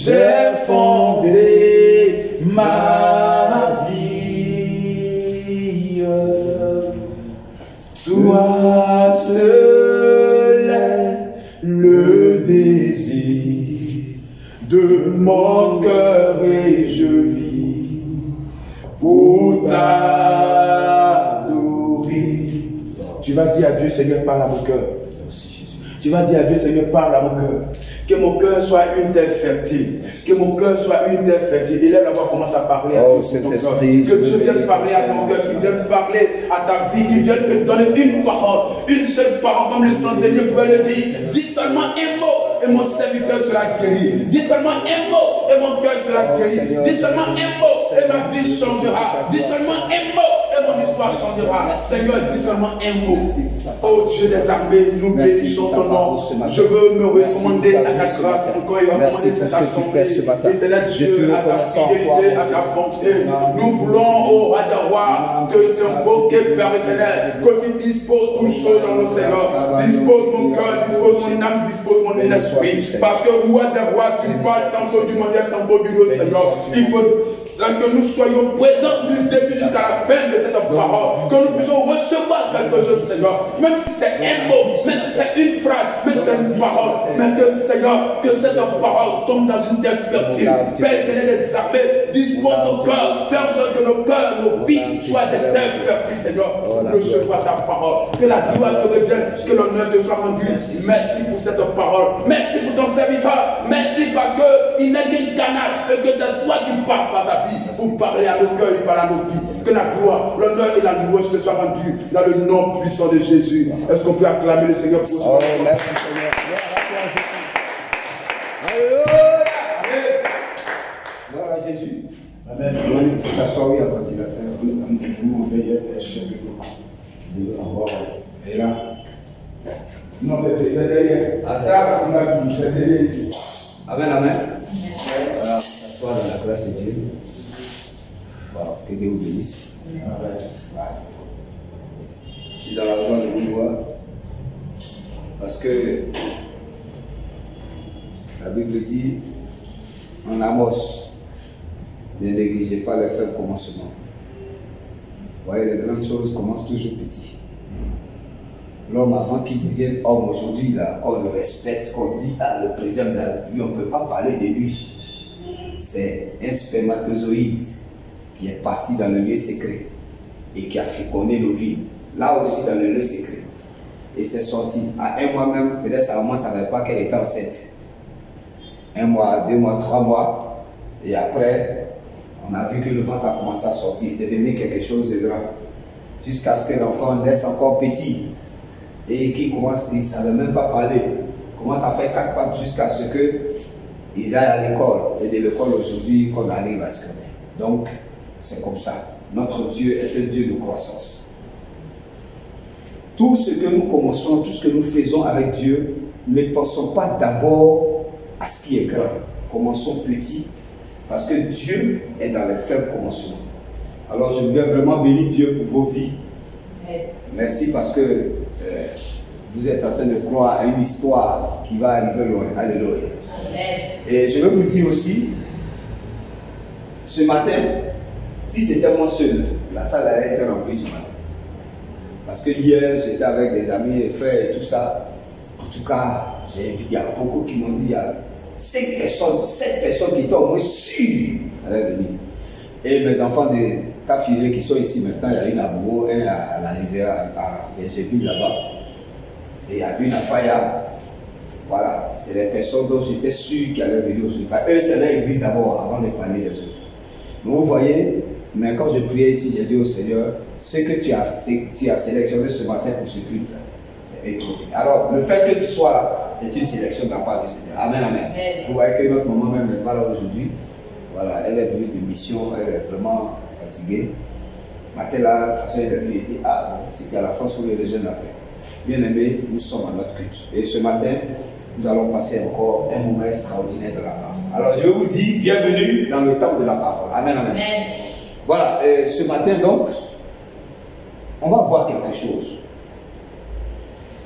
j'ai fondé ma vie. Toi seul est le désir de mon cœur et je vis pour t'adorer. Tu vas dire à Dieu, Seigneur, parle à mon cœur. Tu vas dire à Dieu, Seigneur, parle à mon cœur. Que mon cœur soit une terre fertile. Que mon cœur soit une terre fertile. Et là, on commence à parler à ton cœur. Que Dieu vienne parler à ton cœur, qu'il vienne parler à ta vie, qu'il vienne te donner une parole, une seule parole, comme le centenier pouvait le dire. Dis seulement un mot et mon serviteur sera guéri. Dis seulement un mot et mon cœur sera guéri. Dis seulement un mot et ma vie changera. Dis seulement un mot et mon histoire changera. Seigneur, dis seulement un mot. Oh Dieu des armées, nous bénissons ton nom. Je veux me recommander à ta grâce encore et recommander cette assemblée. Je suis reconnaissant à toi, à ta bonté. Nous voulons, oh roi des rois, te invoquer, Père éternel, que tu disposes toutes choses dans nos Seigneur. Dispose mon cœur, dispose mon âme, dispose mon esprit. Parce que roi des rois, tu parles tantôt du mondial, tantôt du Dieu, Seigneur. Il faut que nous soyons présents du début jusqu'à la fin de cette parole. Que nous puissions recevoir quelque chose, Seigneur. Même si c'est un mot, même si c'est une phrase, même si c'est une parole. Mais que, Seigneur, que cette parole tombe dans une terre fertile. Père éternel des armées, dispose nos cœurs. Fais en sorte que nos cœurs, nos vies soient des terres fertiles, Seigneur. Recevoir ta parole. Que la gloire te revienne, que l'honneur te soit rendu. Merci pour cette parole. Merci pour ton serviteur. Merci parce qu'il n'est qu'un canal et que c'est toi qui passes par sa vie pour parler à nos cœurs et parler à nos vies. Que la gloire, l'honneur et la louange te soient rendus dans le nom puissant de Jésus. Est-ce qu'on peut acclamer le Seigneur pour ça? Oh, merci Seigneur. Gloire à toi, Jésus. Alléluia. Gloire à Jésus. Amen. Il faut t'asseoir oui, avant qu'il a fait. Et là. Non, c'était derrière. C'est là qu'on a vu. C'était derrière ici. Amen, amen. Voilà, s'asseoir dans la grâce de Dieu. Voilà, que Dieu vous bénisse. Je suis dans la joie de vous voir. Parce que la Bible dit en Amos, ne négligez pas les faibles commencements. Vous voyez, les grandes choses commencent toujours petits. L'homme, avant qu'il devienne homme, aujourd'hui, là, on le respecte, qu'on dit, ah, le président de la République, on ne peut pas parler de lui. C'est un spermatozoïde qui est parti dans le lieu secret et qui a fécondé l'ovule. Là aussi, dans le lieu secret. Et c'est sorti. À un mois même, peut-être sa maman ne savait pas qu'elle était enceinte. 1 mois, 2 mois, 3 mois. Et après, on a vu que le ventre a commencé à sortir. C'est devenu quelque chose de grand. Jusqu'à ce que l'enfant naisse encore petit. Et qui commence, il ne savait même pas parler. Commence à faire 4 pattes jusqu'à ce qu'il aille à l'école. Et de l'école aujourd'hui, qu'on arrive à se connaître. Donc, c'est comme ça. Notre Dieu est un Dieu de croissance. Tout ce que nous commençons, tout ce que nous faisons avec Dieu, ne pensons pas d'abord à ce qui est grand. Commençons petit, parce que Dieu est dans les faibles commencements. Alors je veux vraiment bénir Dieu pour vos vies. Merci parce que vous êtes en train de croire à une histoire qui va arriver loin. Alléluia. Et je veux vous dire aussi, ce matin, si c'était moi seul, la salle allait être remplie ce matin. Parce que hier, j'étais avec des amis et frères et tout ça. En tout cas, j'ai invité, il y a beaucoup qui m'ont dit, il y a 5 personnes, 7 personnes qui étaient au moins sûres allaient venir. Et mes enfants de Tafilé qui sont ici maintenant, il y a une à Bourg, un à la rivière, à Bergerville là-bas. Et il y a une à Faya. Voilà, c'est les personnes dont j'étais sûr qu'ils allaient venir aujourd'hui. Eux, c'est leur église d'abord, avant de parler des autres. Donc vous voyez, mais quand je priais ici, j'ai dit au Seigneur, ce que tu as sélectionné ce matin pour ce culte, c'est écouté. Alors, le fait que tu sois là, c'est une sélection de la part du Seigneur. Amen, amen. Vous voyez que notre maman même n'est pas là aujourd'hui. Voilà, elle est venue de mission, elle est vraiment fatiguée. Matin là, de toute façon, elle est venue et dit, ah bon, c'était à la France pour les rejoindre après. Bien aimé, nous sommes à notre culte. Et ce matin, nous allons passer encore un moment extraordinaire de la parole. Alors, je vais vous dire, bienvenue dans le temps de la parole. Amen, amen. Amen. Voilà, ce matin donc, on va voir quelque chose.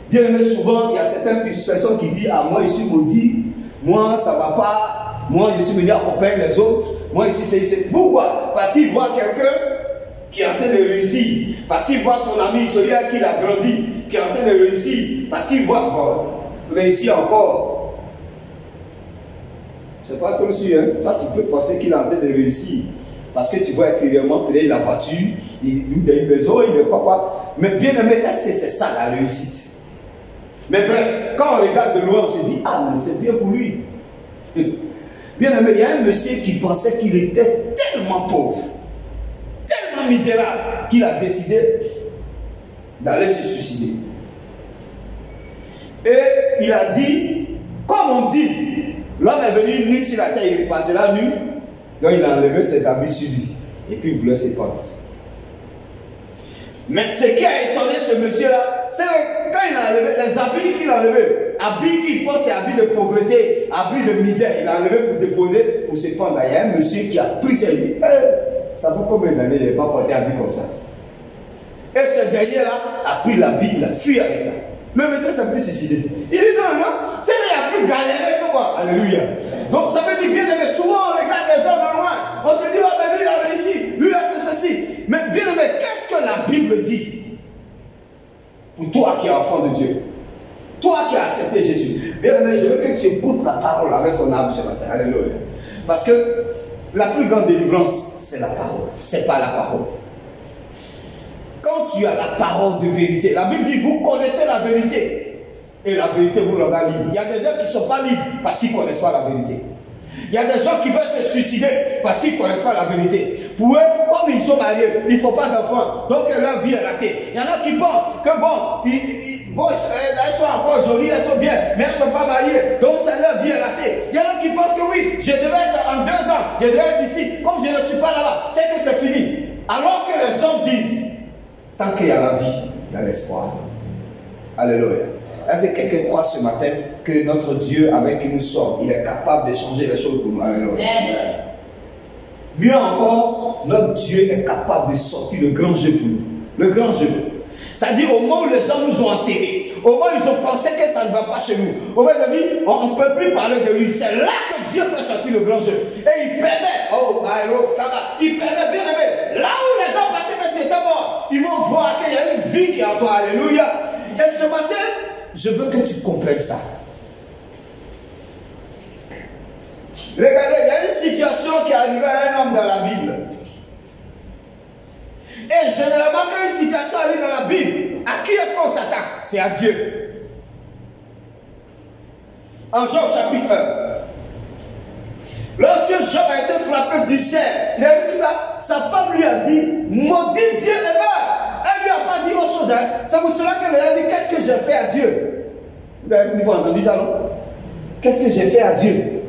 Bien aimé, souvent, il y a certaines personnes qui disent, ah moi je suis maudit, moi ça ne va pas, moi je suis venu accompagner les autres, moi ici c'est. Pourquoi? Parce qu'il voit quelqu'un qui est en train de réussir, parce qu'il voit son ami, celui à qui il a grandi, qui est en train de réussir, parce qu'il voit réussir encore. C'est pas trop sûr, hein? Toi tu peux penser qu'il est en train de réussir, parce que tu vois sérieusement, peut-être la voiture, il a une maison, il n'est pas quoi. Mais bien aimé, est-ce que c'est ça la réussite? Mais bref, quand on regarde de loin, on se dit, ah mais c'est bien pour lui. Bien aimé, il y a un monsieur qui pensait qu'il était tellement pauvre, tellement misérable, qu'il a décidé d'aller se suicider. Et il a dit, comme on dit, l'homme est venu nu sur la terre, il repartira nu. Donc il a enlevé ses habits sur lui. Et puis il voulait se pendre. Mais ce qui a étonné ce monsieur-là, c'est que quand il a enlevé les habits qu'il a enlevés, habits qu'il pense c'est habits de pauvreté, habits de misère, il a enlevé pour déposer, pour se pendre. Il y a un monsieur qui a pris ça et dit, ça fait combien d'années il n'a pas porté un habit comme ça? Et ce dernier-là a pris l'habit, il a fui avec ça. Le monsieur s'est plus suicidé. Il dit non, c'est là, il a plus galéré que moi. Alléluia. Donc ça veut dire bien, mais souvent on regarde les gens de loin. On se dit, oh, mais lui il a réussi, lui il a fait ceci. Mais bien aimé, qu'est-ce que la Bible dit pour toi qui es enfant de Dieu? Toi qui as accepté Jésus. Bien aimé, je veux que tu écoutes la parole avec ton âme ce matin. Alléluia. Parce que la plus grande délivrance, c'est la parole. C'est pas la parole. Quand tu as la parole de vérité, la Bible dit, vous connaissez la vérité. Et la vérité vous rendra libre. Il y a des gens qui ne sont pas libres parce qu'ils ne connaissent pas la vérité. Il y a des gens qui veulent se suicider parce qu'ils ne connaissent pas la vérité. Pour eux, comme ils sont mariés, il ne faut pas d'enfants. Donc leur vie est ratée. Il y en a qui pensent que elles sont encore jolies, elles sont bien, mais elles ne sont pas mariées. Donc leur vie est ratée. Il y en a qui pensent que oui, je devais être en 2 ans, je devais être ici. Comme je ne suis pas là-bas, c'est que c'est fini. Alors que les hommes disent, tant qu'il y a la vie, il y a l'espoir. Alléluia. Est-ce que quelqu'un croit ce matin que notre Dieu avec qui nous sommes, il est capable de changer les choses pour nous? Alléluia. Mieux encore, notre Dieu est capable de sortir le grand jeu pour nous. Le grand jeu. C'est-à-dire au moment où les gens nous ont enterrés, au moment où ils ont pensé que ça ne va pas chez nous, au moment où ils ont dit, on ne peut plus parler de lui. C'est là que Dieu fait sortir le grand jeu. Et il permet, il permet, bien aimé, là où les gens pensaient que tu étais mort, ils vont voir qu'il y a une vie qui est en toi. Alléluia. Et ce matin, je veux que tu comprennes ça. Regardez, il y a une situation qui est arrivée à un homme dans la Bible. Et généralement, quand une situation arrive dans la Bible, à qui est-ce qu'on s'attaque? C'est à Dieu. En Job chapitre 1. Lorsque Job a été frappé du cerf, il a dit ça, sa femme lui a dit, maudit Dieu et meurt. Elle ne lui a pas dit autre chose. Hein. C'est pour cela qu'elle a dit, qu'est-ce que j'ai fait à Dieu? Vous avez entendu ça, non? Qu'est-ce que j'ai fait à Dieu?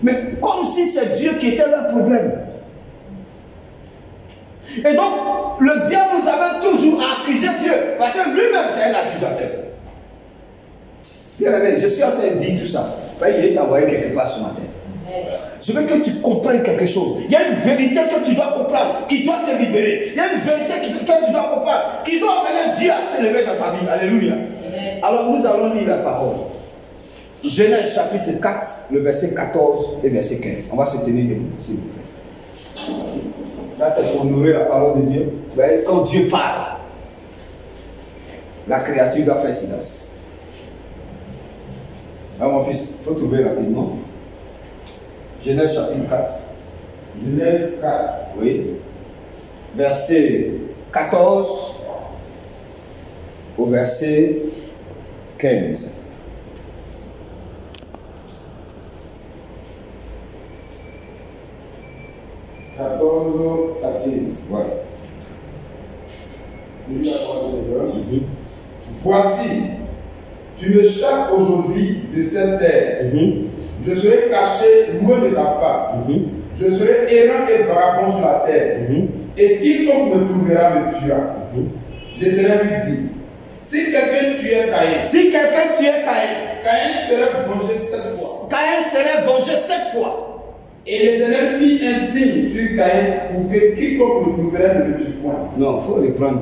Mais comme si c'est Dieu qui était leur problème. Et donc, le diable nous avait toujours accusé Dieu. Parce que lui-même, c'est un accusateur. Bien aimé, je suis en train de dire tout ça. Il est envoyé quelque part ce matin. Je veux que tu comprennes quelque chose. Il y a une vérité que tu dois comprendre, qui doit te libérer. Il y a une vérité que tu dois comprendre, qui doit amener Dieu à s'élever dans ta vie. Alléluia. Alors nous allons lire la parole. Genèse chapitre 4, le verset 14 et verset 15. On va se tenir debout, s'il vous plaît. Ça c'est pour nourrir la parole de Dieu. Quand Dieu parle, la créature doit faire silence. Alors mon fils, il faut trouver rapidement. Genèse chapitre 4. Genèse 4. Oui. Verset 14 au verset 15. À 15. Ouais. Voici, tu me chasses aujourd'hui de cette terre. Je serai caché loin de ta face. Je serai errant et vagabond sur la terre. Et quiconque me trouvera me tuera. L'Éternel lui dit, si quelqu'un tuait Caïn, Caïn serait vengé 7 fois. Caïn serait vengé 7 fois. Et l'Éternel mit un signe sur Caïn pour que quiconque me trouverait ne le tue point. Non, il faut reprendre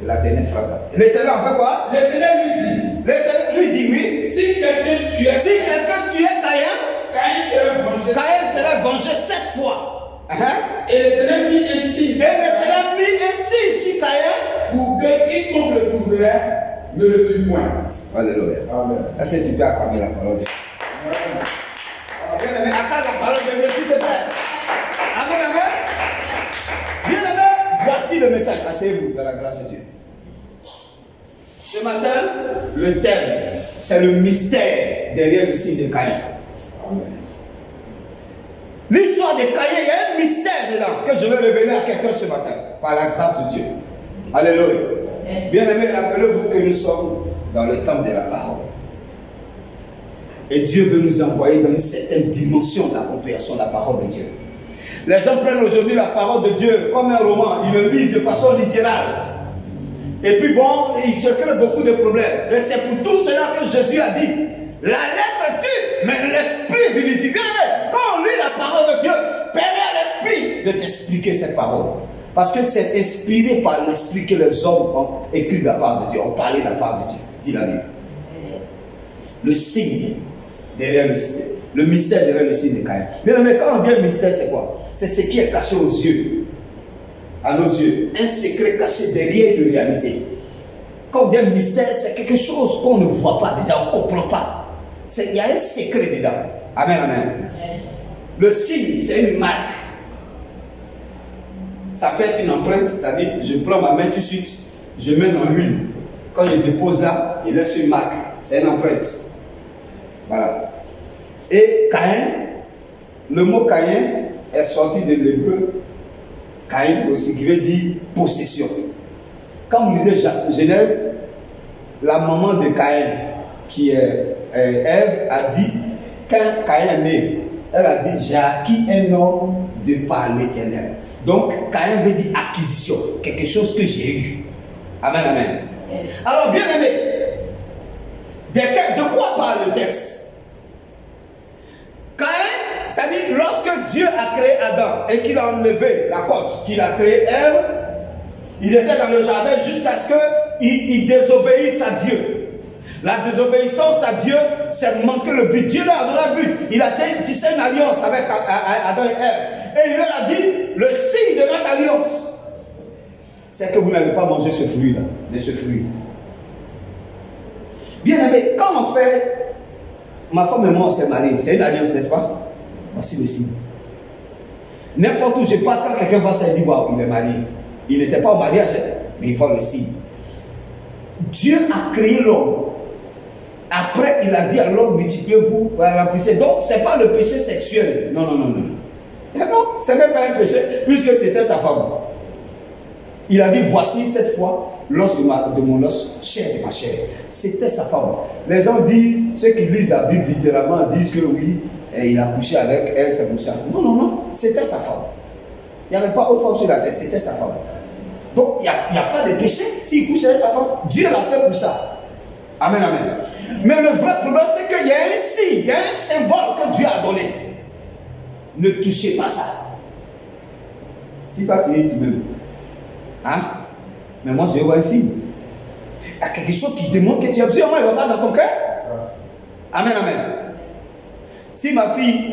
la dernière phrase. L'Éternel en fait quoi? L'Éternel lui dit, oui. si quelqu'un tuait Caïn, Caïn serait vengé 7 fois. Et l'Éternel mit un signe sur Caïn pour que quiconque le trouverait ne le tue point. Alléluia. Amen. Est-ce que tu peux acclamer la parole de Dieu? Bien-aimé, acclame la parole de Dieu, s'il te plaît. Amen, amen. Bien-aimé, voici le message. Asseyez-vous dans la grâce de Dieu. Ce matin, le thème, c'est le mystère derrière le signe de Caïn. L'histoire de Caïn, il y a un mystère dedans que je vais révéler à quelqu'un ce matin, par la grâce de Dieu. Alléluia. Bien-aimés, rappelez-vous que nous sommes dans le temps de la parole. Et Dieu veut nous envoyer dans une certaine dimension de la compréhension de la parole de Dieu. Les gens prennent aujourd'hui la parole de Dieu comme un roman, ils le lisent de façon littérale. Et puis bon, il se crée beaucoup de problèmes. Et c'est pour tout cela que Jésus a dit, la lettre tue, mais l'esprit vivifie. Bien aimé, quand on lit la parole de Dieu, permet à l'esprit de t'expliquer cette parole. Parce que c'est inspiré par l'esprit que les hommes ont écrit de la part de Dieu, ont parlé de la part de Dieu, dit la Bible. Le signe derrière le signe, le mystère derrière le signe de Caïn. Bien aimé, quand on dit un mystère, c'est quoi? C'est ce qui est caché aux yeux. À nos yeux, un secret caché derrière une réalité. Quand on dit un mystère, c'est quelque chose qu'on ne voit pas déjà, on ne comprend pas. Il y a un secret dedans. Amen, amen. Le signe, c'est une marque. Ça peut être une empreinte, c'est-à-dire, je prends ma main tout de suite, je mets dans l'huile. Quand je dépose là, il laisse une marque. C'est une empreinte. Voilà. Et Caïn, le mot Caïn est sorti de l'hébreu Caïn aussi, qui veut dire possession. Quand vous lisez Genèse, la maman de Caïn, qui est Ève, a dit, quand Caïn est né, elle a dit, j'ai acquis un homme de par l'Éternel. Donc, Caïn veut dire acquisition, quelque chose que j'ai eu. Amen, amen. Alors, bien aimé, de quoi parle le texte? Caïn, ça dit, lorsque Dieu a créé Adam et qu'il a enlevé la côte, qu'il a créé Ève, ils étaient dans le jardin jusqu'à ce qu'ils désobéissent à Dieu. La désobéissance à Dieu, c'est manquer le but. Dieu leur a donné un but. Il a tissé une alliance avec Adam et Ève. Et il leur a dit, le signe de notre alliance, c'est que vous n'allez pas manger ce fruit-là, de ce fruit. Bien aimé, quand on fait, ma femme et moi on s'est mariés, c'est une alliance, n'est-ce pas? Voici le signe. N'importe où je passe, quand quelqu'un va se dire, waouh, il est marié. Il n'était pas au mariage, mais il voit le signe. Dieu a créé l'homme. Après, il a dit à l'homme, multipliez-vous, remplissez. Donc, ce n'est pas le péché sexuel. Non, non, non, non. Et non, ce n'est même pas un péché, puisque c'était sa femme. Il a dit, voici cette fois, l'os de mon os, chair de ma chair. C'était sa femme. Les gens disent, ceux qui lisent la Bible littéralement, disent que oui, il a couché avec elle, c'est pour ça. Non, non, non, c'était sa femme. Il n'y avait pas autre femme sur la terre, c'était sa femme. Donc, il n'y a pas de péché s'il couche avec sa femme. Dieu l'a fait pour ça. Amen, amen. Mais le vrai problème, c'est qu'il y a un signe, il y a un symbole que Dieu a donné. Ne touchez pas ça. Si toi tu es, tu m'aimes. Hein? Mais moi, je vois un signe. Il y a quelque chose qui démontre que tu aimes. Sûrement, il ne va pas dans ton cœur. Amen, amen. Si ma fille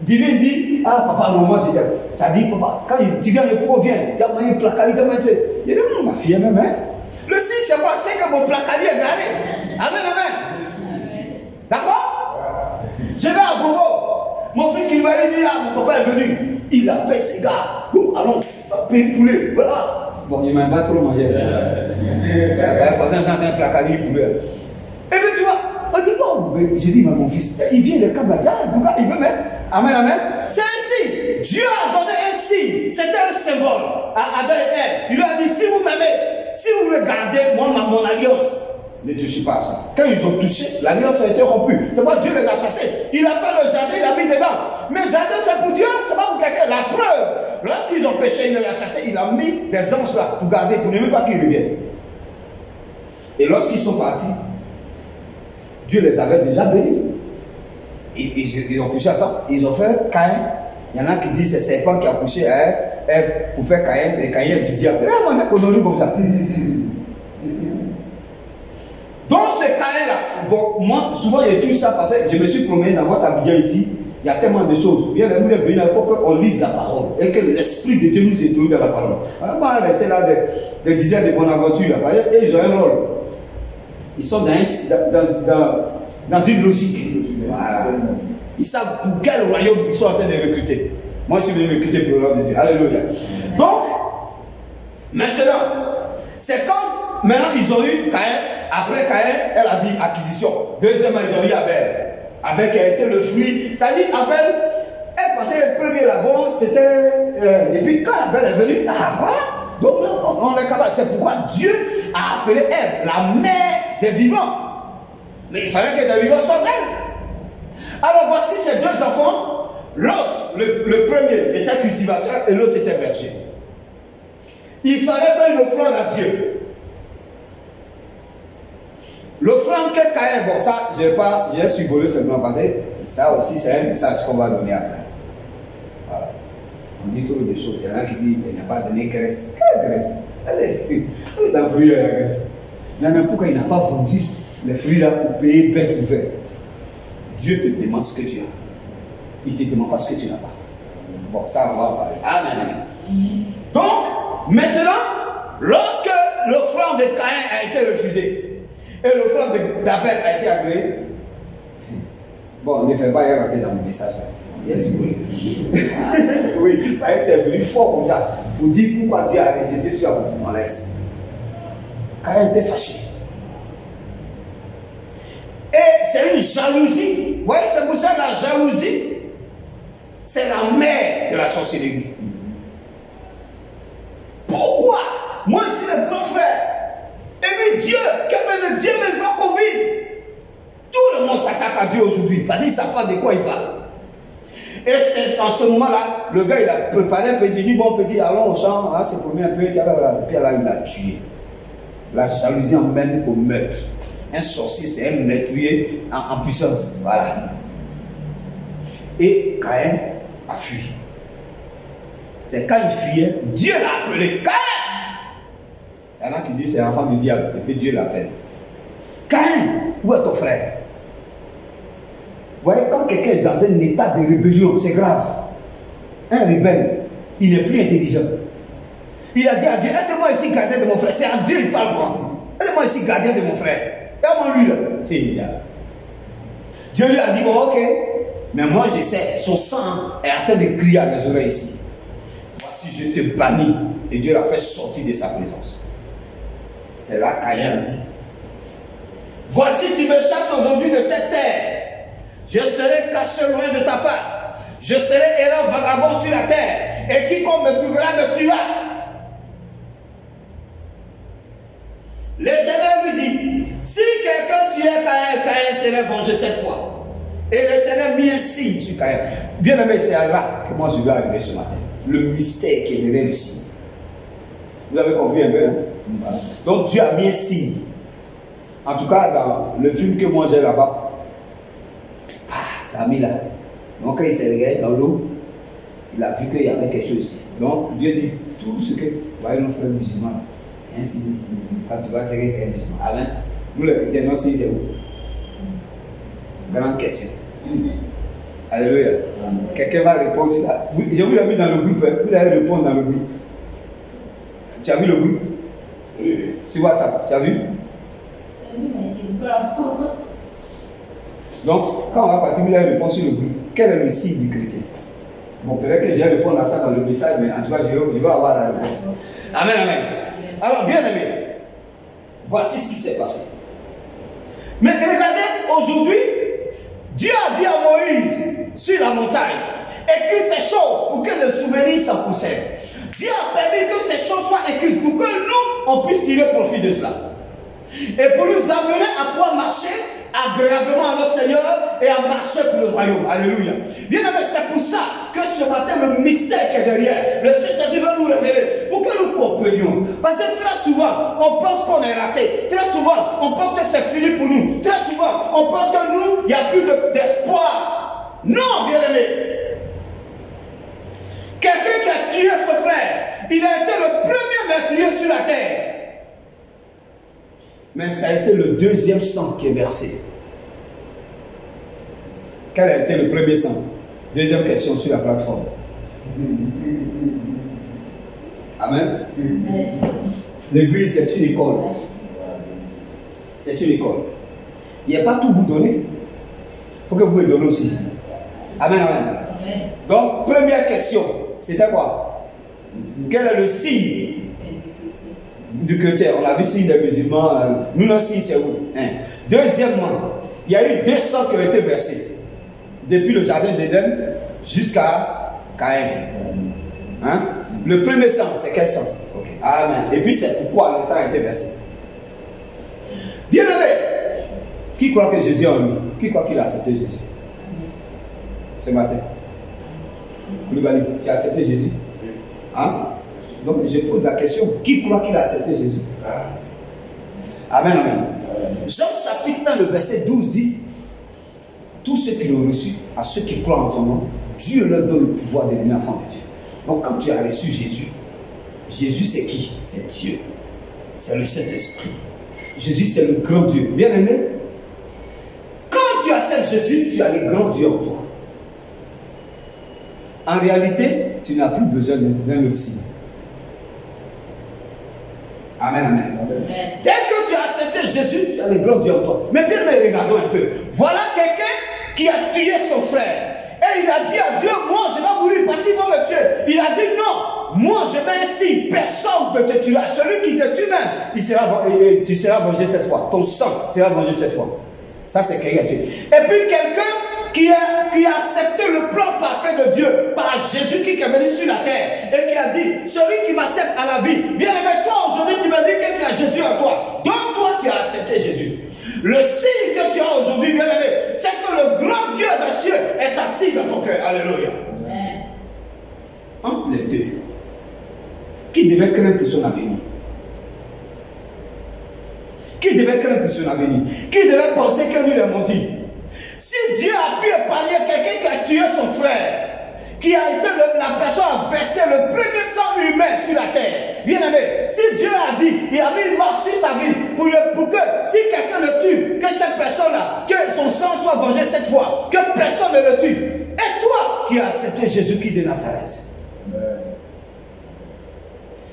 dit, ah papa, non, moi je t'aime. Ça dit, papa, quand tu viens, le pro vient, tu as un placard, comment c'est? Il dit, non, ma fille même, hein. Le signe, c'est quoi? C'est que mon placard est gardé. Amen, amen. D'accord? Je vais à Bobo. Mon fils qui va lui dire, ah, mon papa est venu. Il appelle ses gars. Bon, allons, payer poulet. Voilà. Bon, il m'a pas trop mangé. Il faisait un placard, il poulet. Et puis tu vois, on dit, bon, j'ai dit, mon fils, il vient le câble, il veut mettre. Amen, amen. C'est un signe. Dieu a donné un signe. C'était un symbole à Adam et Ève. Il lui a dit, si vous m'aimez, si vous regardez mon alliance, ne touchez pas à ça. Quand ils ont touché, l'alliance a été rompue. C'est pourquoi Dieu les a chassés. Il a fait le jardin, il a mis dedans. Mais le jardin, c'est pour Dieu, c'est pas pour quelqu'un. La preuve, lorsqu'ils ont péché, il les a chassés, il a mis des anges là pour garder, pour ne même pas qu'ils reviennent. Et lorsqu'ils sont partis, Dieu les avait déjà bénis. Ils ont couché à ça. Ils ont fait Caïn. Il y en a qui disent c'est serpent qui a couché à Ève pour faire Caïn. Et Caïn dit diable. Vraiment, on a comme ça. Donc ce Caïn là, bon, moi, souvent, il y a tout ça parce que je me suis promené dans votre Abidjan ici. Il y a tellement de choses. Bien, vous êtes venu, il faut qu'on lise la parole et que l'Esprit de Dieu nous introduise dans la parole. Alors, moi, rester là des dizaines de bonnes aventures. Et ils ont un rôle. Ils sont dans une logique. Voilà. Ils savent pour quel royaume ils sont en train de recruter. Moi, je suis venu recruter pour le royaume de Dieu. Alléluia. Donc, maintenant, c'est quand maintenant ils ont eu Caïn. Après Caïn, elle a dit acquisition. Deuxièmement, ils ont eu Abel. Abel qui a été le fruit. Ça dit Abel, elle passait le premier là-bas, c'était. Et puis quand Abel est venu, ah voilà. Donc on est capable. C'est pourquoi Dieu a appelé Ève la mère des vivants. Mais il fallait que des vivants soient d'elle. Alors voici ces deux enfants. L'autre, le premier, était cultivateur et l'autre était berger. Il fallait faire une offrande à Dieu. L'offrande que Caïn, bon ça, j'ai survolé seulement parce que ça aussi c'est un message qu'on va donner après. Voilà. On dit trop de choses. Il y en a qui disent qu'il n'a pas donné graisse. Quelle graisse? Dans le fruit, il y a la graisse. Il y en a pourquoi il n'a pas vendu les fruits là pour payer bête ouvert. Dieu te demande ce que tu as. Il ne te demande pas ce que tu n'as pas. Bon, ça on va en parler. Amen, amen. Donc, maintenant, lorsque l'offrande de Caïn a été refusée, et l'offrande d'Abel a été agréée. Bon, ne fais pas rentrer dans mon message. Yes, oui. Oui, c'est venu fort comme ça. Pour dire pourquoi Dieu a rejeté sur la on laisse. Caïn était fâché. Et c'est une jalousie. Vous voyez, c'est pour ça la jalousie, c'est la mère de la sorcellerie. Pourquoi? Moi, je suis le grand frère. Et puis Dieu, quel même Dieu me va combien? Tout le monde s'attaque à Dieu aujourd'hui parce qu'il ne savent pas de quoi il parle. Et c'est en ce moment-là, le gars il a préparé un petit, il dit bon petit, allons au champ, hein, c'est promis un peu, et puis là il l'a tué. La jalousie emmène au meurtre. Un sorcier, c'est un meurtrier en puissance. Voilà. Et Caïn a fui. C'est quand il fuyait, Dieu l'a appelé. Caïn! Il y en a qui disent c'est l'enfant du diable, et puis Dieu l'appelle. Caïn, où est ton frère? Vous voyez, quand quelqu'un est dans un état de rébellion, c'est grave. Un rebelle, il n'est plus intelligent. Il a dit à Dieu, laissez-moi ici gardien de mon frère. C'est à Dieu il parle quoi. Laissez-moi ici gardien de mon frère. Et moi lui là. Et il dit, Dieu lui a dit, bon ok, mais moi je sais, son sang est en train de crier à mes oreilles ici. Voici, je te bannis. Et Dieu l'a fait sortir de sa présence. C'est là qu'Aïn dit, voici tu me chasses aujourd'hui de cette terre. Je serai caché loin de ta face. Je serai errant vagabond sur la terre. Et quiconque me trouvera me tuera. L'Éternel lui dit, si quelqu'un tuait Caïn, Caïn serait vengé cette fois. Et l'Éternel mit un signe sur Caïn. Bien aimé, c'est là que moi je vais arriver ce matin. Le mystère qui est derrière le signe. Vous avez compris un peu, hein? Voilà. Donc Dieu a mis un signe. En tout cas, dans le film que moi j'ai là-bas, ça a mis là. Donc quand il s'est regardé dans l'eau, il a vu qu'il y avait quelque chose. Donc Dieu dit tout ce que, voyez nos frères musulmans, et ainsi de suite. Quand tu vas tirer, c'est un musulman. Alain, nous les chrétiens, non, c'est où? Grande question. Alléluia. Quelqu'un va répondre sur ça. Je vous l'ai mis dans le groupe, hein. Vous allez répondre dans le groupe. Tu as vu le groupe? Oui. Tu vois ça? Tu as vu? Donc, quand on va partir, vous allez répondre sur le groupe. Quel est le signe du chrétien? Bon, peut-être que je vais répondre à ça dans le message, mais en tout cas, je vais avoir la réponse. Amen, amen. Alors, bien aimé, voici ce qui s'est passé. Mais regardez, aujourd'hui, Dieu a dit à Moïse, sur la montagne, écris ces choses pour que le souvenir s'en conserve. Dieu a permis que ces choses soient écrites pour que nous, on puisse tirer profit de cela. Et pour nous amener à pouvoir marcher agréablement à notre Seigneur et à marcher pour le royaume. Alléluia. Bien aimé, c'est pour ça que ce matin, le mystère qui est derrière, le Saint-Esprit va nous révéler pour que nous comprenions. Parce que très souvent, on pense qu'on est raté. Très souvent, on pense que c'est fini pour nous. Très souvent, on pense que nous, il n'y a plus d'espoir. Non, bien aimé. Quelqu'un qui a tué son frère, il a été le premier meurtrier sur la terre. Mais ça a été le deuxième sang qui est versé. Quel a été le premier sang? Deuxième question sur la plateforme. Amen. L'église, c'est une école. C'est une école. Il n'y a pas tout vous donner. Il faut que vous me donnez aussi. Amen, amen. Donc, première question, c'était quoi? Quel est le signe du chrétien? On a vu signe des musulmans. Nous, notre signe, c'est où? Deuxièmement, il y a eu 2 sangs qui ont été versés. Depuis le jardin d'Éden jusqu'à Caïn. Hein? Le premier sang, c'est quel sang? Okay. Amen. Et puis, c'est pourquoi le sang a été versé. Bien aimé, qui croit que Jésus est en lui? Qui croit qu'il a accepté Jésus? Ce matin. Koulibaly, tu as accepté Jésus? Hein? Donc, je pose la question. Qui croit qu'il a accepté Jésus? Amen, amen. Jean chapitre 1, le verset 12 dit: tous ceux qui l'ont reçu, à ceux qui croient en son nom, Dieu leur donne le pouvoir de devenir enfants de Dieu. Donc quand tu as reçu Jésus, Jésus c'est qui? C'est Dieu. C'est le Saint-Esprit. Jésus c'est le grand Dieu. Bien aimé, quand tu acceptes Jésus, tu as le grand Dieu en toi. En réalité, tu n'as plus besoin d'un autre signe. Amen, amen. Dès que tu as accepté Jésus, tu as le grand Dieu en toi. Mais bien, regardons un peu. Voilà quelqu'un qui a tué son frère. Et il a dit à Dieu: moi je vais mourir parce qu'ils vont me tuer. Il a dit: non, moi je vais ainsi, personne ne te tuera. Celui qui te tue même, tu seras vengé cette fois. Ton sang sera vengé cette fois. Ça c'est quelqu'un qui a tué. Et puis quelqu'un qui a accepté le plan parfait de Dieu par Jésus qui est venu sur la terre et qui a dit: celui qui m'accepte à la vie. Bien aimé, toi aujourd'hui tu m'as dit que tu as Jésus en toi. Donc toi tu as accepté Jésus. Le signe que tu as aujourd'hui, bien aimé, c'est que le grand Dieu des cieux est assis dans ton cœur. Alléluia. Entre les deux, qui devait craindre pour son avenir? Qui devait craindre pour son avenir? Qui devait penser que lui est menti? Si Dieu a pu épargner quelqu'un qui a tué son frère, qui a été la personne à verser le premier sang humain sur la terre, bien aimé, si Dieu a dit, il a mis une marque sur sa vie pour que si quelqu'un le tue, que cette personne-là, que son sang soit vengé cette fois, que personne ne le tue. Et toi qui as accepté Jésus-Christ de Nazareth,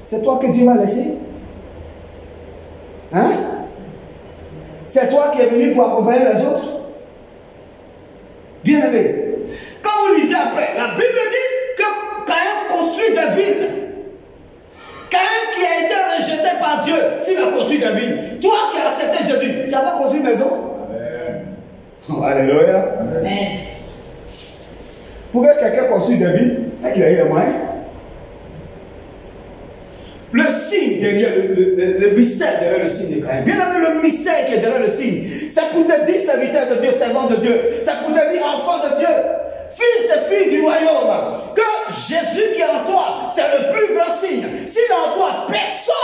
c'est toi que Dieu va laisser? Hein? C'est toi qui es venu pour accompagner les autres? Bien aimé, quand vous lisez après, la Bible dit que Caïn construit des villes. Caïn qui a été rejeté par Dieu, s'il a construit des villes. Toi qui as accepté Jésus, tu n'as pas construit une maison? Amen. Alléluia. Amen. Pour que quelqu'un construise des villes, c'est qu'il a eu les moyens. Le signe derrière le mystère derrière le signe de Caïn. Bien aimé, le mystère qui est derrière le signe, c'est pour te dire serviteur de Dieu, servant de Dieu. C'est pour te dire enfant de Dieu, fils et fille du royaume. Que Jésus qui est en toi, c'est le plus grand signe. S'il est en toi, personne,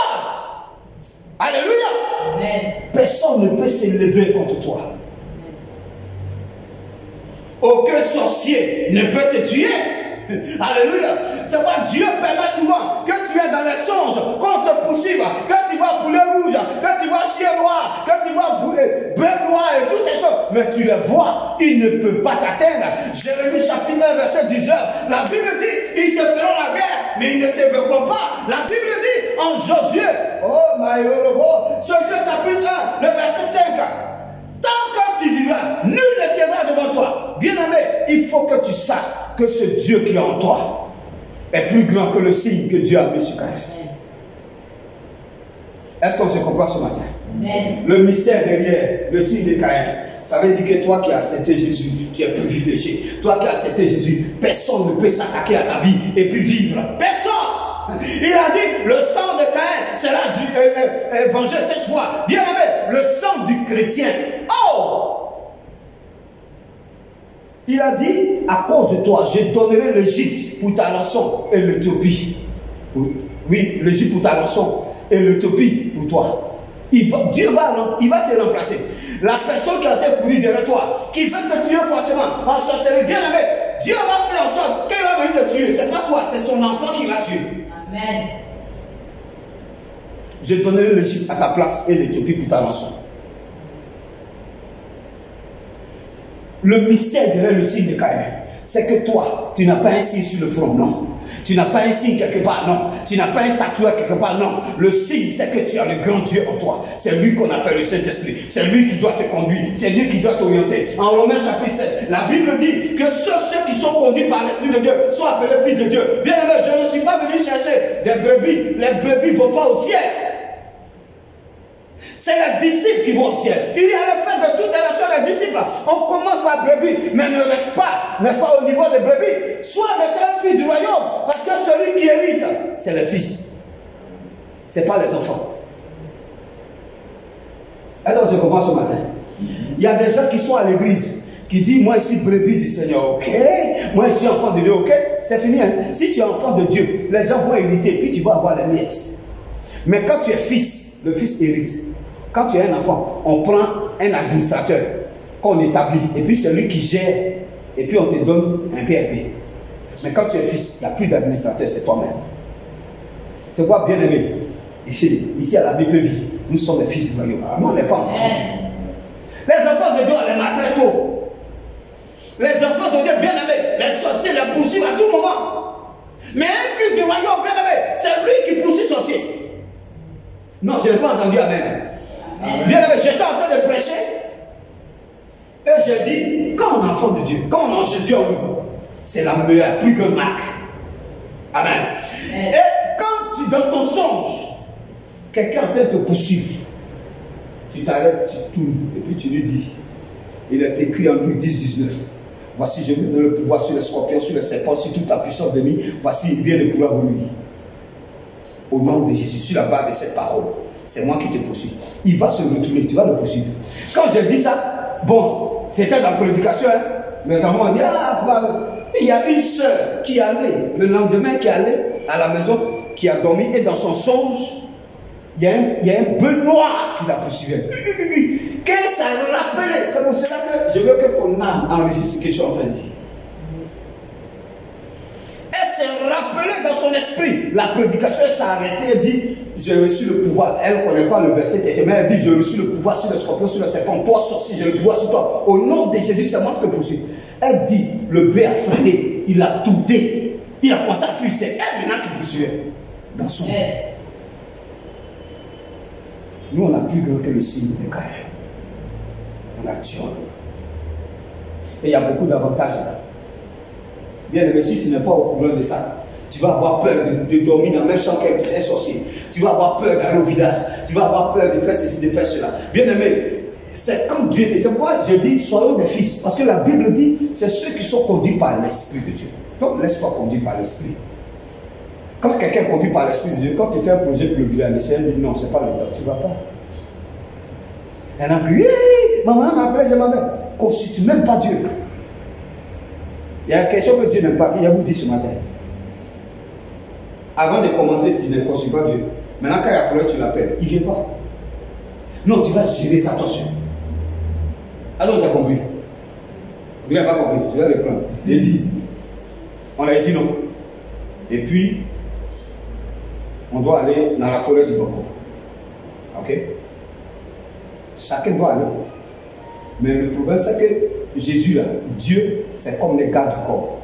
alléluia, amen, personne ne peut s'élever contre toi. Aucun sorcier ne peut te tuer. Alléluia. C'est pourquoi Dieu permet souvent que tu es dans les songes, qu'on te poursuive, que tu vois poulet rouge, que tu vois chien noir, que tu vois bœuf noir et toutes ces choses. Mais tu les vois, ils ne peuvent pas t'atteindre. Jérémie chapitre 1 verset 19. La Bible dit, ils te feront la guerre, mais ils ne te verront pas. La Bible dit en Josué, oh my Lord, Josué chapitre 1, le verset 5. Tant que tu vivras, nul ne tiendra devant toi. Bien aimé, il faut que tu saches que ce Dieu qui est en toi est plus grand que le signe que Dieu a mis sur Caïn. Est-ce qu'on se comprend ce matin? Amen. Le mystère derrière le signe de Caïn, ça veut dire que toi qui as accepté Jésus, tu es privilégié. Toi qui as accepté Jésus, personne ne peut s'attaquer à ta vie et puis vivre. Personne! Il a dit, le sang de Caïn sera vengé cette fois. Bien aimé, le sang du chrétien. Oh! Il a dit, à cause de toi, je donnerai l'Égypte pour ta rançon et l'Éthiopie. Oui, l'Égypte pour ta rançon et l'Éthiopie pour toi. Dieu va te remplacer. La personne qui a été courue derrière toi, qui veut te tuer forcément en sorcellerie, bien aimé, Dieu va faire en sorte qu'elle va venir te tuer. Ce n'est pas toi, c'est son enfant qui va tuer. Amen. Je donnerai l'Égypte à ta place et l'Éthiopie pour ta rançon. le mystère derrière le signe de Caïn, c'est que toi, tu n'as pas un signe sur le front, non. Tu n'as pas un signe quelque part, non. Tu n'as pas un tatouage quelque part, non. Le signe, c'est que tu as le grand Dieu en toi. C'est lui qu'on appelle le Saint-Esprit. C'est lui qui doit te conduire. C'est lui qui doit t'orienter. En Romains chapitre 7, la Bible dit que ceux qui sont conduits par l'Esprit de Dieu sont appelés fils de Dieu. Bien aimé, je ne suis pas venu chercher des brebis. Les brebis ne vont pas au ciel. C'est les disciples qui vont au ciel. Il y a le fait de toute la nation des disciples. On commence par brebis, mais ne reste pas, n'est-ce pas, au niveau des brebis. Sois un fils du royaume, parce que celui qui hérite, c'est le fils. Ce n'est pas les enfants. Est-ce que je commence ce matin? Il y a des gens qui sont à l'église, qui disent, moi ici brebis du Seigneur, ok. Moi ici enfant de Dieu, ok. C'est fini, hein? Si tu es enfant de Dieu, les gens vont hériter, puis tu vas avoir les miettes. Mais quand tu es fils, le fils hérite. Quand tu es un enfant, on prend un administrateur qu'on établit, et puis c'est lui qui gère, et puis on te donne un PRP. Mais quand tu es fils, il n'y a plus d'administrateur, c'est toi-même. C'est quoi, bien aimé? Ici à la BPV, nous sommes les fils du royaume. Nous, on n'est pas enfants de Dieu. Les enfants de Dieu, on les maltraite trop. Les enfants de Dieu, bien aimés, les sorciers les poursuivent à tout moment. Mais un fils du royaume, bien aimé, c'est lui qui poursuit sorcier. Non, je n'ai pas entendu amen. Bien aimé, j'étais en train de prêcher et j'ai dit, quand on est enfant de Dieu, quand on a Jésus en nous, c'est la meilleure, plus grande marque. Amen. Et quand tu, dans ton songe, quelqu'un est en train de te poursuivre, tu t'arrêtes, tu tournes et puis tu lui dis, il est écrit en Luc 10, 19, voici je vous donne le pouvoir sur les scorpions, sur les serpents, sur toute la puissance de nuit, voici rien ne pourra vous nuire. Au nom de Jésus, sur la base de cette parole, c'est moi qui te poursuis. Il va se retourner, tu vas le poursuivre. Quand j'ai dit ça, bon, c'était dans la prédication, hein. Mes enfants ont dit, il y a une soeur qui allait, le lendemain qui allait à la maison, qui a dormi, et dans son songe, il y a un bœuf noir qui la poursuivait. Qu'elle s'est rappelée. C'est pour cela que je veux que ton âme enregistre ce que tu es en train de dire. Elle s'est rappelée dans son esprit. La prédication s'est arrêtée. Elle dit, j'ai reçu le pouvoir. Elle ne connaît pas le verset, mais elle dit, j'ai reçu le pouvoir sur les scorpions, sur les serpents. Toi, sorcier, j'ai le pouvoir sur toi. Au nom de Jésus, c'est moi qui te poursuis. Elle dit, le bœuf a freiné, il a tourné, il a commencé à fuir. C'est elle maintenant qui poursuivait dans son vie. Nous, on a plus grand que le signe de Caïn. On a Dieu en nous. Et il y a beaucoup d'avantages là. Bien aimé, si tu n'es pas au courant de ça, tu vas avoir peur de dormir dans le même champ qu'un sorcier. Tu vas avoir peur d'aller au village. Tu vas avoir peur de faire ceci, de faire cela. Bien aimé, c'est comme Dieu était. C'est pourquoi je dis, soyons des fils. Parce que la Bible dit, c'est ceux qui sont conduits par l'Esprit de Dieu. Donc, laisse-toi conduire par l'Esprit. Quand quelqu'un conduit par l'Esprit de Dieu, quand tu fais un projet pour le village, le Seigneur dit non, ce n'est pas le temps, tu ne vas pas. Elle a crié, maman m'a appelé, je m'appelle. Constitue même pas Dieu. Il y a quelque chose que Dieu n'aime pas, qu'il a vous dit ce matin. Avant de commencer, tu ne constitues pas Dieu. Maintenant, quand il appelle, tu l'appelles. Il ne vient pas. Non, tu vas gérer ça, attention. Alors, j'ai compris. Vous n'avez pas compris, je vais reprendre. Il dit, on a dit non. Et puis, on doit aller dans la forêt du Boko. Ok? Chacun doit aller. Mais le problème, c'est que Jésus, là, Dieu, c'est comme les gars du corps.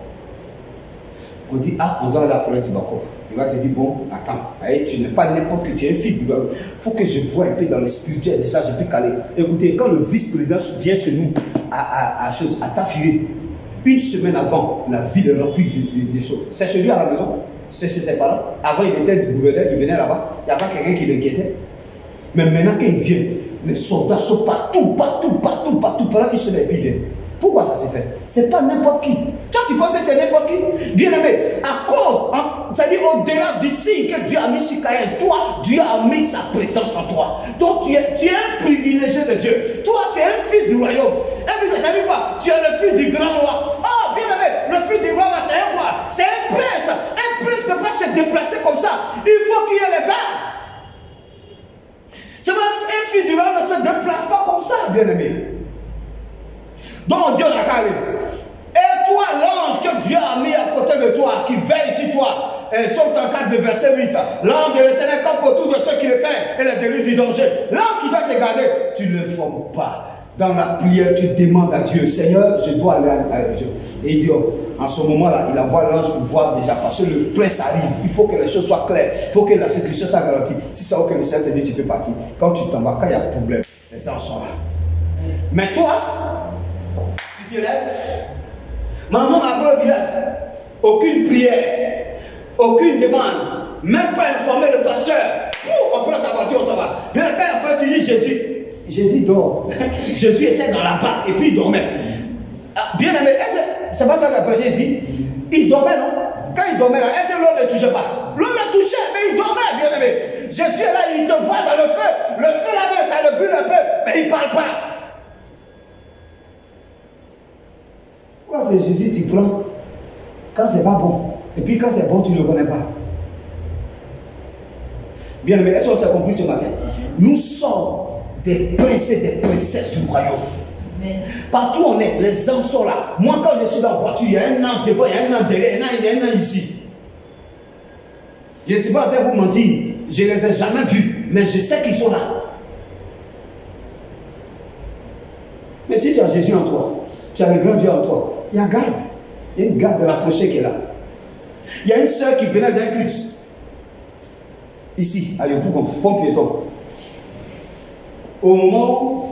On dit, ah, on doit aller à la forêt du Boko. Il va te dire, bon, attends, tu n'es pas n'importe qui, tu es un fils du Boko. Il faut que je vois un peu dans le spirituel, déjà, je peux caler. Écoutez, quand le vice-président vient chez nous à Tafiré, une semaine avant, la ville est remplie de choses. C'est chez lui à la maison. C'est chez ses parents. Avant, il était gouverneur, il venait là-bas. Il n'y a pas quelqu'un qui l'inquiétait. Mais maintenant qu'il vient, les soldats sont partout, pendant une semaine, et puis il vient. Pourquoi ça s'est fait? C'est pas n'importe qui. Toi, tu penses que c'est n'importe qui? Bien aimé, à cause, c'est-à-dire au-delà du signe que Dieu a mis sur Caïn, toi, Dieu a mis sa présence en toi. Donc, tu es un privilégié de Dieu. Toi, tu es un fils du royaume. Et ça veut quoi? Tu es le fils du grand roi. Oh, bien aimé, le fils du roi, c'est un roi. C'est un prince. Un prince ne peut pas se déplacer comme ça. Il faut qu'il y ait les gardes. C'est vrai, un fils du roi ne se déplace pas comme ça, bien aimé. Donc Dieu n'a qu'à aller. Et toi, l'ange que Dieu a mis à côté de toi, qui veille sur toi, Somme 34 de verset 8, l'ange de l'Éternel campe autour de ceux qui le craignent et les délivre du danger. L'ange qui va te garder, tu ne l'informes pas. dans la prière, tu demandes à Dieu, Seigneur, je dois aller à Dieu. Et il dit, en ce moment-là, il envoie l'ange pour voir déjà, parce que le prince arrive. Il faut que les choses soient claires. Il faut que la sécurité soit garantie. Si c'est ok, le Seigneur te dit, tu peux partir. Quand tu t'en vas, quand il y a problème, les anges sont là. Mais toi, tu te lèves. Maman m'a appris au village. Aucune prière, aucune demande, même pas informer le pasteur. On prend sa voiture, on s'en va. Mais quand après tu dis Jésus, Jésus dort. Jésus était dans la barque et puis il dormait. Bien aimé, c'est pas toi qui as prêché Jésus. Il dormait, non? Quand il dormait là, est-ce que l'eau ne touchait pas? L'eau le touchait, mais il dormait, bien aimé. Jésus est là, il te voit dans le feu. Le feu là-bas, ça le brûle un peu, mais il ne parle pas. Pourquoi c'est Jésus tu prends quand c'est pas bon? Et puis quand c'est bon, tu ne le connais pas. Bien aimé, est-ce qu'on s'est compris ce matin? Nous sommes des princes et des princesses du royaume. Partout où on est, les anges sont là. Moi, quand je suis dans la voiture, il y a un ange devant, il y a un ange derrière, il y a un ange ici. Je ne suis pas en train de vous mentir. Je ne les ai jamais vus, mais je sais qu'ils sont là. Mais si tu as Jésus en toi, tu as le grand Dieu en toi, il y a garde. Il y a une garde rapprochée qui est là. Il y a une soeur qui venait d'un culte. Ici, à Yopougon, pompe piéton. Au moment où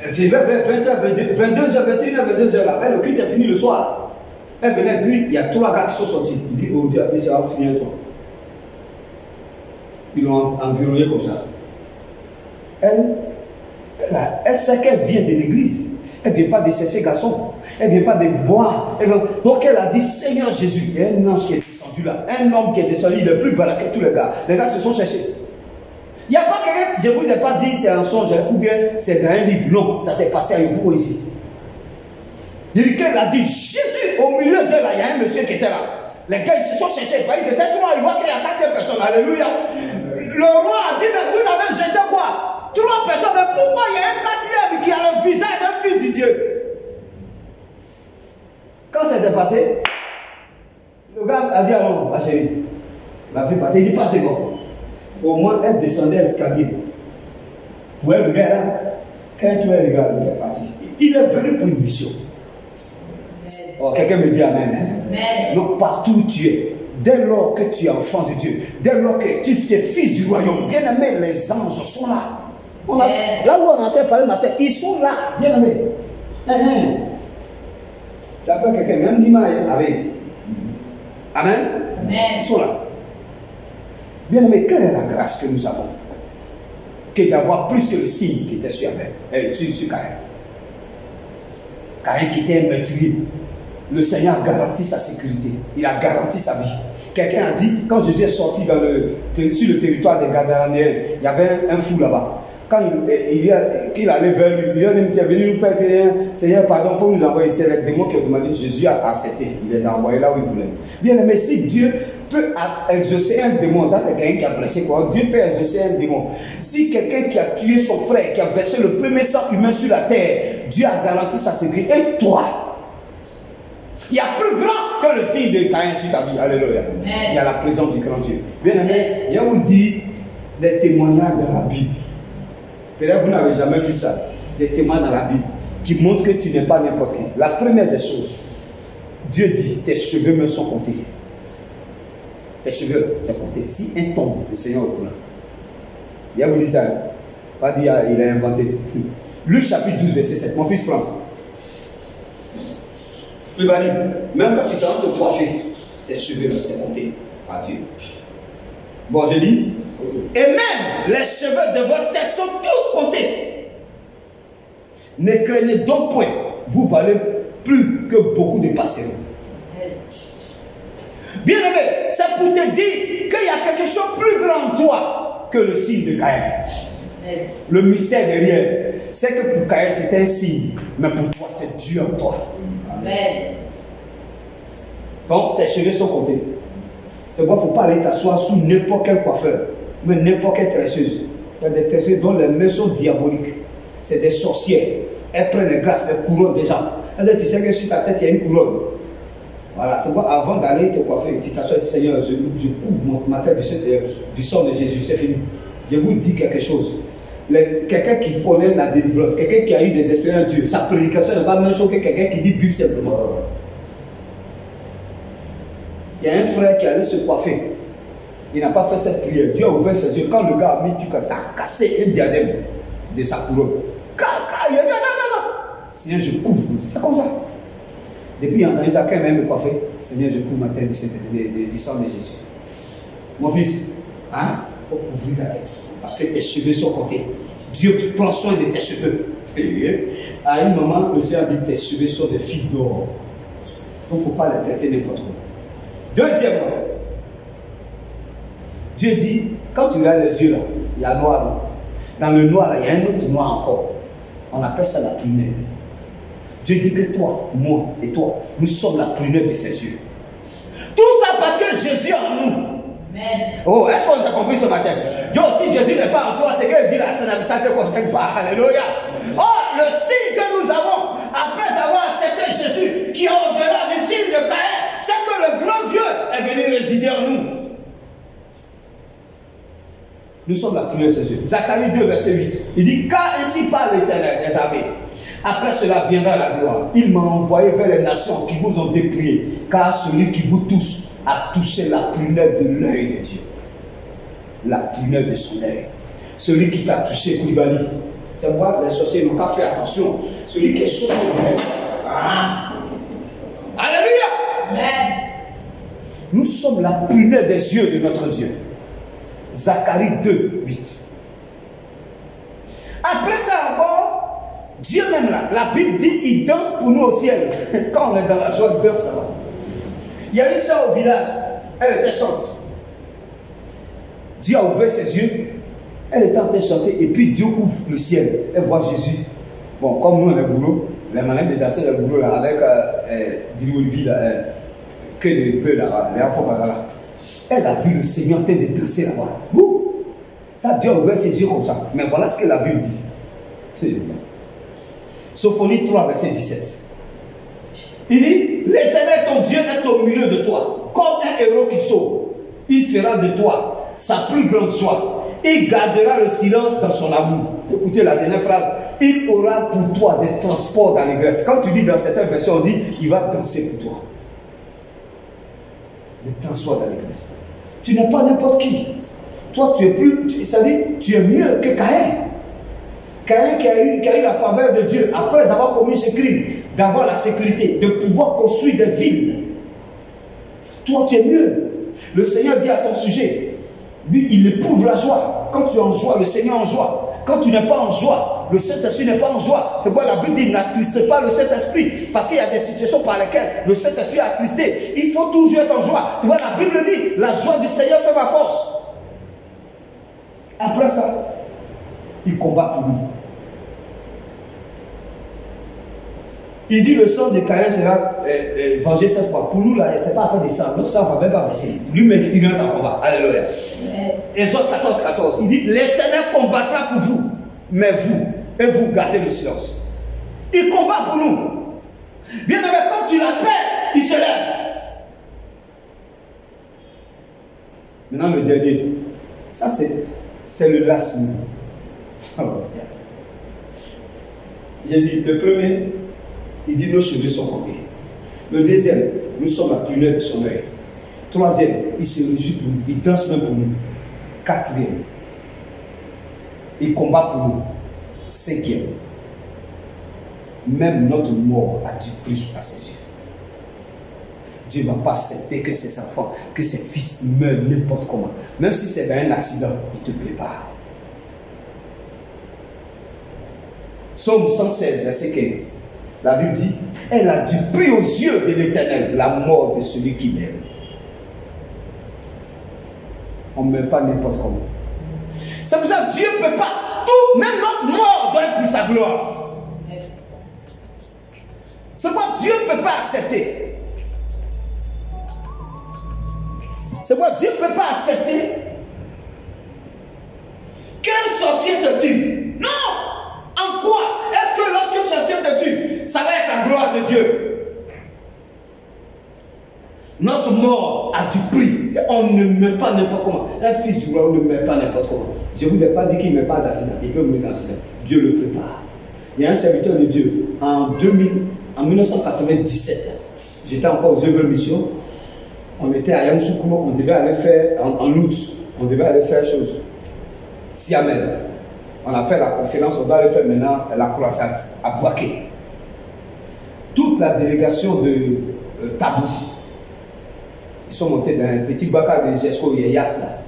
vers 20h, 22h, 21h, 22h là, le culte est fini le soir. Elle venait, puis il y a 3 gars qui sont sortis. Il dit, oh Dieu, ça va finir toi. Ils l'ont environné comme ça. Elle sait qu'elle vient de l'église. Elle ne vient pas de chercher garçon. Elle ne vient pas de boire. Donc elle a dit, Seigneur Jésus, il y a un ange qui est descendu là. Un homme qui est descendu, il est plus bas que tous les gars. Les gars se sont cherchés. Il n'y a pas quelqu'un, je ne vous ai pas dit c'est un songe ou bien c'est dans un livre. Non, ça s'est passé à Yopougon ici. Il dit qu'elle a dit, Jésus, au milieu d'eux là, il y a un monsieur qui était là. Les gars, ils se sont cherchés. Ils étaient 3, ils voient qu'il y a 4 personnes. Alléluia. Le roi a dit, mais vous avez jeté quoi? 3 personnes, mais pourquoi il y a un 4e qui a le visage d'un fils de Dieu? Quand ça s'est passé, le gars a dit, alors, ma chérie, la fille passée, il dit, passez bon. Au moins, elle descendait l'escalier. Pour elle, le gars là, quand tu es le gars est parti. Il est venu pour une mission. Oh, quelqu'un me dit Amen. Hein? Donc, partout où tu es, dès lors que tu es enfant de Dieu, dès lors que tu es fils du royaume, bien aimé, les anges sont là. Là où on entend parler le matin, ils sont là, bien aimé. Tu appelles quelqu'un, même Nima, Amen. Amen. Ils sont là. Bien aimé, quelle est la grâce que nous avons? Que d'avoir plus que le signe qui était sur Abel, sur Caïn. Caïn qui était un meurtrier. Le Seigneur a garanti sa sécurité. Il a garanti sa vie. Quelqu'un a dit, quand Jésus est sorti sur le territoire des Gadaréens, il y avait un fou là-bas. Quand il allait vers lui, il est venu nous perdre. Seigneur, pardon, il faut nous envoyer ici. Les démons qui ont demandé, Jésus a accepté. Il les a envoyés là où il voulait. Bien aimé, si Dieu peut exaucer un démon, ça c'est quelqu'un qui a prêché quoi. Dieu peut exaucer un démon. Si quelqu'un qui a tué son frère, qui a versé le premier sang humain sur la terre, Dieu a garanti sa sécurité. Et toi, il y a plus grand que le signe de Caïn sur ta vie. Alléluia. Il y a la présence du grand Dieu. Bien aimé, je vous dis des témoignages dans la Bible. Peut-être vous n'avez jamais vu ça. Des témoignages dans la Bible qui montrent que tu n'es pas n'importe qui. La première des choses, Dieu dit, tes cheveux me sont comptés. Tes cheveux, c'est compté. Si un tombe, le Seigneur est au courant. Il a vous dit ça. Pas dit, il a inventé. Luc chapitre 12, verset 7. Mon fils prend. Tu vas dire, même quand tu t'en de coiffer, tes cheveux, c'est compté par Dieu. Bon, je dis, et même les cheveux de votre tête sont tous comptés. Ne craignez donc point, vous valez plus que beaucoup de passerelles. Bien aimé, c'est pour te dire qu'il y a quelque chose de plus grand en toi que le signe de Caïn. Le mystère derrière, c'est que pour Caïn c'était un signe, mais pour toi c'est Dieu en toi. Amen. Donc tes cheveux sont comptés. C'est pourquoi il ne faut pas aller t'asseoir sous n'importe quel coiffeur, mais n'importe quelle tresseuse. Il y a des tresseuses dont les mains sont diaboliques. C'est des sorcières. Elles prennent les grâces, les couronnes des gens. Elles disent, tu sais que sur ta tête il y a une couronne. Voilà, c'est pourquoi avant d'aller te coiffer, tu t'assois et dis, Seigneur, je couvre ma tête du sang de Jésus, c'est fini. Je vous dis quelque chose. quelqu'un qui connaît la délivrance, quelqu'un qui a eu des expériences de Dieu, sa prédication n'est pas la même chose que quelqu'un qui dit Bible simplement. Il y a un frère qui allait se coiffer. Il n'a pas fait cette prière. Dieu a ouvert ses yeux. Quand le gars a mis du cas, ça a cassé un diadème de sa couronne. Il a dit non. Seigneur, je couvre. C'est comme ça. Depuis, il a entendu ça quand même me coiffer. Seigneur, je couvre ma tête du sang de Jésus. Mon fils, hein? Faut couvrir ta tête. Parce que tes cheveux sont comptés. Dieu prend soin de tes cheveux. À un moment, le Seigneur dit tes cheveux sont des fils d'or. Donc, il ne faut pas les traiter n'importe quoi. Deuxièmement, Dieu dit, quand tu regardes les yeux là, il y a noir là. Dans le noir là, il y a un autre noir encore. On appelle ça la prunelle. Dieu dit que toi, moi et toi, nous sommes la prunelle de ses yeux. Tout ça parce que Jésus est en nous. Amen. Oh, est-ce que vous avez compris ce matin? Dieu, si Jésus n'est pas en toi, c'est qu'il dit là, ça ne te concerne pas. Alléluia. Oh, le signe que nous avons, après avoir accepté Jésus, qui est au-delà du signe de Caïn, c'est que le grand Dieu est venu résider en nous. Nous sommes la prunelle de ses yeux. Zacharie 2, verset 8. Il dit, car ainsi parle l'Éternel des armées. Après cela viendra la gloire. Il m'a envoyé vers les nations qui vous ont dépouillé, car celui qui vous touche a touché la prunelle de l'œil de Dieu. La prunelle de son œil. Celui qui t'a touché, Koulibaly. C'est moi, les sorciers n'ont qu'à faire attention. Celui qui est chaud. Ah. Alléluia. Amen. Nous sommes la prunelle des yeux de notre Dieu. Zacharie 2, 8. Après ça encore, Dieu même là, la Bible dit, il danse pour nous au ciel. Quand on est dans la joie, il danse là-bas. Il y a une soeur au village, elle était chante. Dieu a ouvert ses yeux, elle était en train de chanter, et puis Dieu ouvre le ciel, elle voit Jésus. Bon, comme nous on est boulot, les manières de danser le boulot là, avec Olivier là, que des peu là, les enfants là. Elle a vu le Seigneur en train de danser là-bas. Ça, Dieu a ouvert ses yeux comme ça. Mais voilà ce que la Bible dit. C'est bien. Sophonie 3, verset 17. Il dit, l'Éternel ton Dieu est au milieu de toi, comme un héros qui sauve. Il fera de toi sa plus grande joie. Il gardera le silence dans son amour. Écoutez la dernière phrase. Il aura pour toi des transports d'allégresse. Quand tu dis dans certaines versions, on dit, il va danser pour toi. Des transports d'allégresse. Tu n'es pas n'importe qui. Toi, tu es plus, c'est-à-dire, tu es mieux que Caïn. Caïn qui a eu la faveur de Dieu, après avoir commis ce crime, d'avoir la sécurité, de pouvoir construire des villes. Toi, tu es mieux. Le Seigneur dit à ton sujet, lui, il éprouve la joie. Quand tu es en joie, le Seigneur est en joie. Quand tu n'es pas en joie, le Saint-Esprit n'est pas en joie. C'est pourquoi la Bible dit, n'attriste pas le Saint-Esprit. Parce qu'il y a des situations par lesquelles le Saint-Esprit est attristé. Il faut toujours être en joie. C'est pourquoi la Bible dit, la joie du Seigneur fait ma force. Après ça, il combat pour nous. Il dit le sang de Caïn sera vengé cette fois. Pour nous, là, ce n'est pas affaire de sang. Notre sang ne va même pas verser. Lui-même, il rentre en combat. Alléluia. Exode 14, 14. Il dit, l'Éternel combattra pour vous, mais vous gardez le silence. Il combat pour nous. Bien aimé, quand tu l'appelles, il se lève. Maintenant, le dernier. Ça, c'est le lassement. J'ai dit, le premier, il dit nos cheveux sont comptés. Le deuxième, nous sommes la prunelle de son œil. Troisième, il se réjouit pour nous, il danse même pour nous. Quatrième, il combat pour nous. Cinquième, même notre mort a du prix à ses yeux. Dieu ne va pas accepter que ses enfants, que ses fils meurent n'importe comment. Même si c'est dans un accident, il te prépare. Psaume 116, verset 15. La Bible dit, elle a du prix aux yeux de l'Éternel, la mort de celui qui l'aime. On ne meurt pas n'importe comment. C'est pour ça que Dieu ne peut pas, tout, même notre mort doit être pour sa gloire. C'est pourquoi Dieu ne peut pas accepter. C'est pourquoi Dieu ne peut pas accepter qu'un sorcier te tue. Non! En quoi? Est-ce que lorsqu'un sorcier te tue, ça va être la gloire de Dieu? Notre mort a du prix. On ne meurt pas n'importe comment. Un fils du roi, on ne meurt pas n'importe comment. Je ne vous ai pas dit qu'il ne meurt pas d'accident. Il peut mourir d'accident. Dieu le prépare. Il y a un serviteur de Dieu. En 1997, j'étais encore aux œuvres mission. On était à Yamoussoukro. On devait aller faire, en août, on devait aller faire chose. Siamel. On a fait la conférence, on doit aller faire maintenant la croisade à Bouaké. Toute la délégation de Tabou, ils sont montés dans un petit bac de Jesco Yeyas là.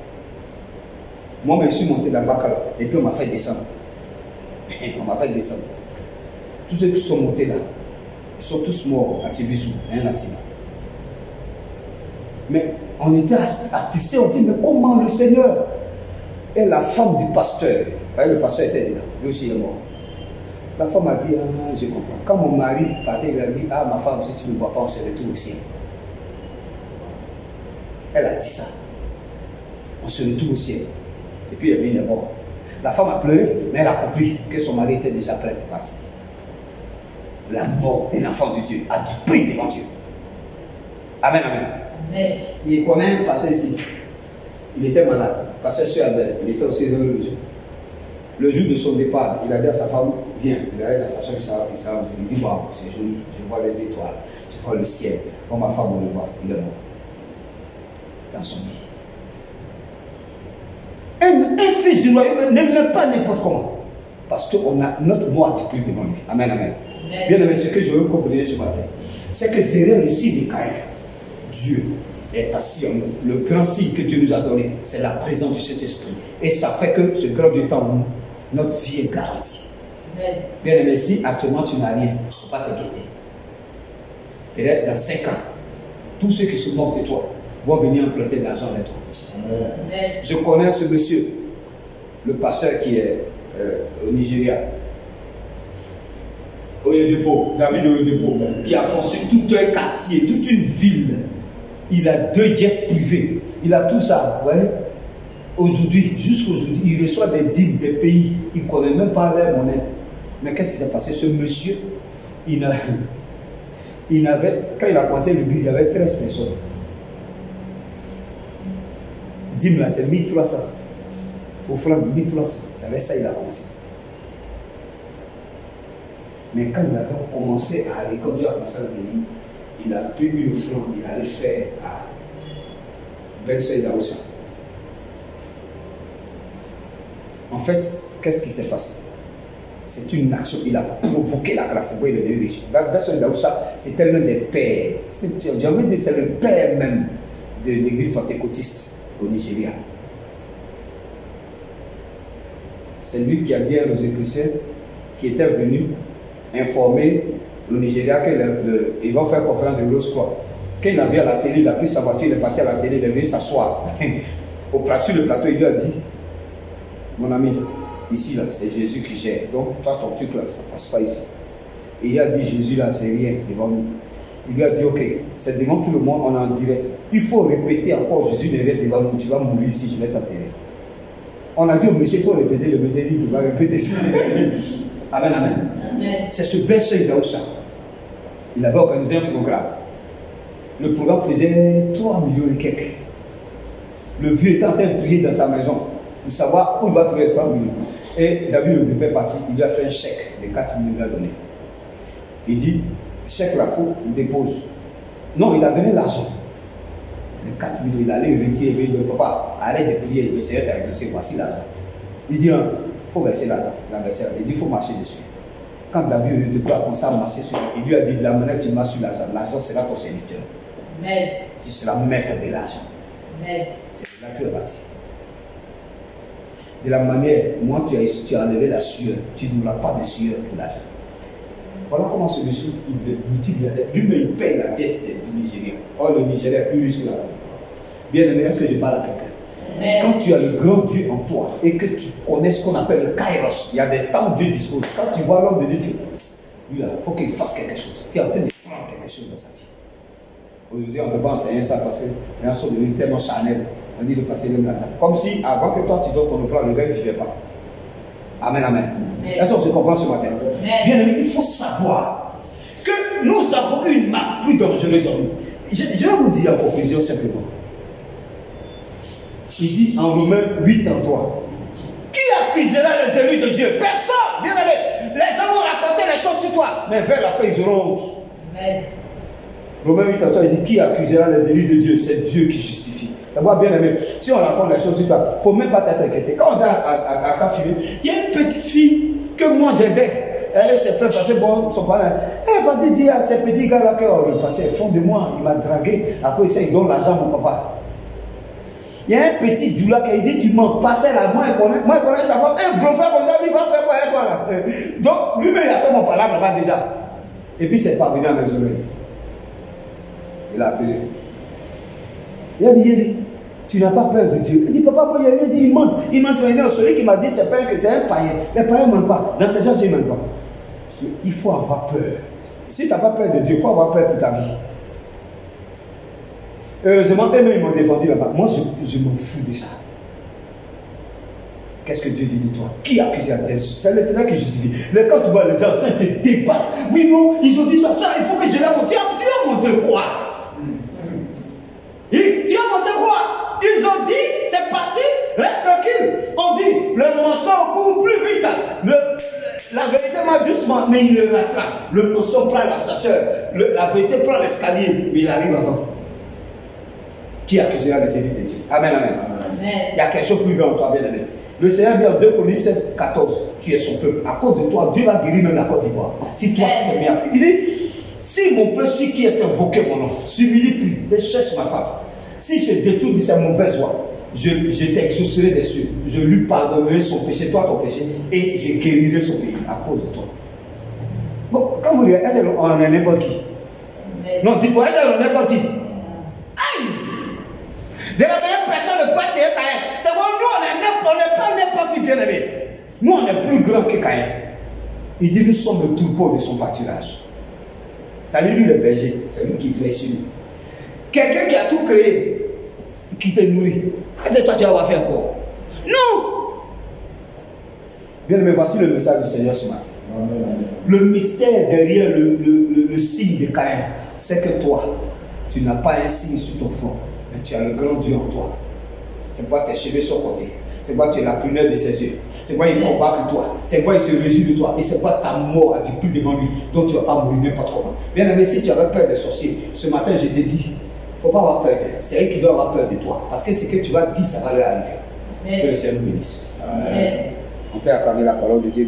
Moi, je suis monté dans le bac là. Et puis on m'a fait descendre. On m'a fait descendre. Tous ceux qui sont montés là, ils sont tous morts à Tibissou, un accident. Mais on était attristés, on dit, mais comment le Seigneur? Et la femme du pasteur, le pasteur était dedans, lui aussi est mort. La femme a dit, ah, je comprends. Quand mon mari partait, il a dit, ah, ma femme, si tu ne me vois pas, on se retrouve au ciel. Elle a dit ça. On se retrouve au ciel. Et puis elle est mort. La femme a pleuré, mais elle a compris que son mari était déjà prêt pour partir. La mort d'un enfant de Dieu a du prix devant Dieu. Amen, amen. Amen. Il connaît un pasteur ici. Il était malade. Pasteur Sœur Albert, il était aussi dans le jour. Le jour de son départ, il a dit à sa femme, viens. Il allait dans sa chambre, il dit, waouh, c'est joli, je vois les étoiles, je vois le ciel. Quand ma femme me le voit, il est mort. Dans son lit. Un fils du royaume n'aime pas n'importe comment. Parce qu'on a notre mort à prix devant lui. Amen, amen. Bien aimé, ce que je veux comprendre ce matin, c'est que derrière le signe de Caïn, Dieu est assis en nous. Le grand signe que Dieu nous a donné, c'est la présence du Saint-Esprit. Et ça fait que ce grand Dieu est en nous, notre vie est garantie. Bien aimé, si actuellement tu n'as rien, il ne faut pas te guetter. Peut-être dans 5 ans, tous ceux qui se moquent de toi vont venir emprunter de l'argent avec toi. Amen. Je connais ce monsieur, le pasteur qui est au Nigeria, Oyedepo, David Oyedepo, qui a construit tout un quartier, toute une ville. Il a 2 jets privés. Il a tout ça. Vous voyez? Aujourd'hui, jusqu'aujourd'hui, il reçoit des dîmes des pays. Il ne connaît même pas leur monnaie. Mais qu'est-ce qui s'est passé? Ce monsieur, quand il a commencé l'église, il y avait 13 personnes. Dîme là, c'est 1300. Offrande 1300. C'est avec ça qu'il a commencé. Mais quand il avait commencé à aller, comme Dieu a commencé à le bénir, il a pris une offrande, il allait faire à Bensei Daoussa. En fait, qu'est-ce qui s'est passé? C'est une action, il a provoqué la grâce. Il est devenu riche. Bensei Daoussa, c'est tellement des pères. J'ai envie de dire, c'est le père même de l'église pentecôtiste au Nigeria. C'est lui qui a dit à nos chrétiens qui étaient venus informer le Nigeria qu'ils vont faire conférence de Rose Croix. Quand il a vu à la télé, il a pris sa voiture, il est parti à la télé, il est venu s'asseoir. Sur le plateau, il lui a dit, mon ami, ici là, c'est Jésus qui gère. Donc toi, ton truc là, ça ne passe pas ici. Et il a dit, Jésus là, c'est rien devant nous. Il lui a dit, ok, c'est devant tout le monde, on est en direct. Il faut répéter encore, Jésus n'est rien devant nous, tu vas mourir ici, je vais t'enterrer. On a dit au monsieur, il faut répéter, le monsieur dit, il va répéter ça. Amen, amen. C'est ce Bensei Daoussa. Il avait organisé un programme. Le programme faisait 3 millions et quelques. Le vieux était en train de prier dans sa maison pour savoir où il va trouver les 3 millions. Et David Oyedepo est parti, il lui a fait un chèque de 4 millions à donner. Il dit, chèque là, il dépose. Non, il a donné l'argent. Les 4 millions, il allait retirer. Il dit, papa, arrête de prier, le Seigneur t'a exaucé, voici l'argent. Il dit, il faut verser l'argent. Il dit, il faut marcher dessus. Quand David Oyedepo a commencé à marcher sur l'argent, il lui a dit, de la manière que tu marches sur l'argent, l'argent sera ton serviteur. Amen. Tu seras maître de l'argent. C'est de là que tu es parti. De la manière, moi tu as enlevé la sueur, tu n'auras pas de sueur pour l'argent. Voilà comment ce monsieur, lui-même il paye la dette du Nigeria. Or le Nigeria est plus riche que la Côte d'Ivoire. Bien aimé, est-ce que je parle à quelqu'un? Quand tu as le grand Dieu en toi et que tu connais ce qu'on appelle le Kairos, il y a des temps où Dieu dispose. Quand tu vois l'homme de Dieu, lui là, il faut qu'il fasse quelque chose. Tu es en train de prendre quelque chose dans sa vie. Aujourd'hui, on ne peut pas enseigner ça parce que les gens sont devenus tellement charnels. On dit de passer le l'argent. Comme si avant que toi tu donnes ton offrande, le gars ne vivait pas. Amen, amen. Est-ce qu'on se comprend ce matin? Bien aimé, il faut savoir que nous avons une marque plus dangereuse en nous. Je vais vous dire en conclusion simplement. Il dit en Romains 8:3. Qui accusera les élus de Dieu? Personne, bien aimé. Les gens vont raconter les choses sur toi, mais vers la fin, ils auront honte. Amen. Romains 8:3, il dit qui accusera les élus de Dieu? C'est Dieu qui justifie. D'abord, bien aimé, si on raconte les choses sur toi, il ne faut même pas t'inquiéter. Quand on est à Kafiri, il y a une petite fille que moi j'aidais. Elle s'est fait passer bon, son parent. Elle va dire à ces petits gars-là que oh, il passait au fond de moi, il m'a dragué. À quoi il donne l'argent à mon papa? Il y a un petit doula qui dit tu m'en passais là, moi je connais sa femme. Un gros frère comme ça, il va faire quoi avec toi là? Donc lui-même il a fait mon palabre là-bas déjà. Et puis c'est parvenu à mes oreilles. Il a appelé. Il a dit, tu n'as pas peur de Dieu. Il dit, papa, moi, il a dit, il ment. Il m'a soigné. Celui qui m'a dit, c'est pas que c'est un païen. Les païens ne mentent pas. Dans ces gens, je ne mens pas. Il faut avoir peur. Si tu n'as pas peur de Dieu, il faut avoir peur pour ta vie. Heureusement, eux-mêmes, ils m'ont défendu là-bas. Moi, je m'en fous de ça. Qu'est-ce que Dieu dit de toi? Qui accuse à tes... C'est l'Éternel qui justifie. Mais quand tu vois les gens, ça te débattent. Oui, non, ils ont dit ça, il faut que je la montre. Tu as montré quoi? Tu as montré quoi? Ils ont dit, c'est parti, reste tranquille. On dit, le mensonge court plus vite. La vérité m'a doucement, mais il le rattrape. Le mensonge prend l'assassin. La vérité prend l'escalier, mais il arrive avant. Qui accusera les élus de Dieu? Amen, amen. Amen. Il y a quelque chose de plus grand, toi, bien aimé. Le Seigneur dit en 2 Corinthiens 7:14, tu es son peuple. À cause de toi, Dieu va guérir même la Côte d'Ivoire. Si toi, tu t'es bien appris. Il dit, si mon peuple, celui qui est invoqué mon nom, s'humilie plus, et cherche ma femme. Si je détourne de sa mauvaise voie, je t'exaucerai des cieux. Je lui pardonnerai son péché, toi ton péché, et je guérirai son pays à cause de toi. Bon, quand vous dites, est-ce qu'on est n'importe qui? Non, dites-moi, est-ce qu'on est n'importe qui? Aïe! De la meilleure personne ne peut être Caïn. C'est bon, nous, on n'est pas n'importe qui, bien aimé. Nous, on est plus grand que Caïn. Il dit, nous sommes le troupeau de son pâturage. C'est lui le berger, c'est lui qui veille sur nous. Quelqu'un qui a tout créé, qui te nourrit. Est-ce que toi tu vas faire quoi? Non! Bien, mais voici le message du Seigneur ce matin. Le mystère derrière le signe de Caïn, c'est que toi, tu n'as pas un signe sur ton front, mais tu as le grand Dieu en toi. C'est pourquoi tes cheveux sont coiffés. C'est pourquoi tu es la prunelle de ses yeux. C'est pourquoi il combat pour toi. C'est pourquoi il se réjouit de toi. Et c'est pourquoi ta mort a du plus devant lui. Donc tu ne vas pas mourir n'importe comment. Bien aimé, si tu avais peur des sorciers, ce matin je t'ai dit, il ne faut pas avoir peur d'eux. C'est eux qui doivent avoir peur de toi. Parce que ce que tu vas dire, ça va leur arriver. Que le Seigneur nous bénisse. Amen. On peut acclamer la parole de Dieu.